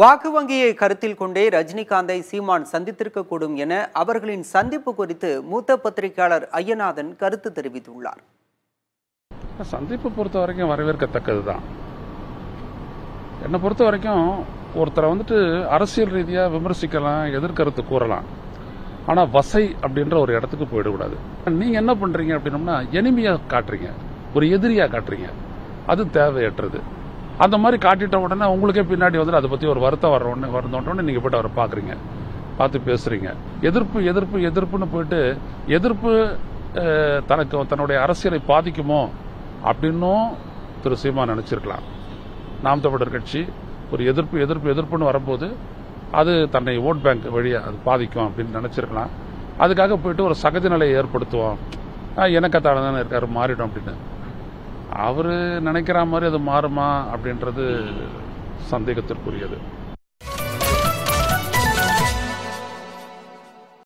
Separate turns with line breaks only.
வாக்கு வங்கியை கருத்தில் கொண்டே ரஜினிகாந்தை சீமான் சந்தித்திருக்கக்கூடும் என அவர்களின் சந்திப்பு குறித்து மூத்த பத்திரிகையாளர் ஐயநாதன் கருத்து தெரிவித்துள்ளார்.
சந்திப்பு பொறுத்த வரைக்கும் வரவேற்கத்தக்கதுதான். என்னை பொறுத்த வரைக்கும் ஒருத்தரை அரசியல் ரீதியாக விமர்சிக்கலாம், எதிர்கருத்து கூறலாம். ஆனால் வசை அப்படின்ற ஒரு இடத்துக்கு போயிடக்கூடாது. நீங்க என்ன பண்றீங்க அப்படின்னம்னா எனிமியா காட்டுறீங்க, ஒரு எதிரியா காட்டுறீங்க. அது தேவையற்றது. அந்த மாதிரி காட்டிட்ட உடனே உங்களுக்கே பின்னாடி அதை பத்தி ஒரு வருத்தம் வந்தோடனே நீங்க போயிட்டு அவரை பாக்குறீங்க, பார்த்து பேசுறீங்க. எதிர்ப்பு எதிர்ப்பு எதிர்ப்புன்னு போயிட்டு எதிர்ப்பு தன்னுடைய அரசியலை பாதிக்குமோ அப்படின்னும் திரு சீமான் நினைச்சிருக்கலாம். நாம் தமிழர் கட்சி ஒரு எதிர்ப்பு எதிர்ப்பு எதிர்ப்புன்னு வரும்போது அது தன்னை ஓட் பேங்க் வழியா அது பாதிக்கும் அப்படின்னு நினைச்சிருக்கலாம். அதுக்காக போயிட்டு ஒரு சகஜ நிலையை ஏற்படுத்துவோம், எனக்கத்தான தானே இருக்காரு, மாறிடும் அப்படின்னு. அவரு நினைக்கிற மாதிரி அது மாறுமா அப்படின்றது சந்தேகத்திற்குரியது.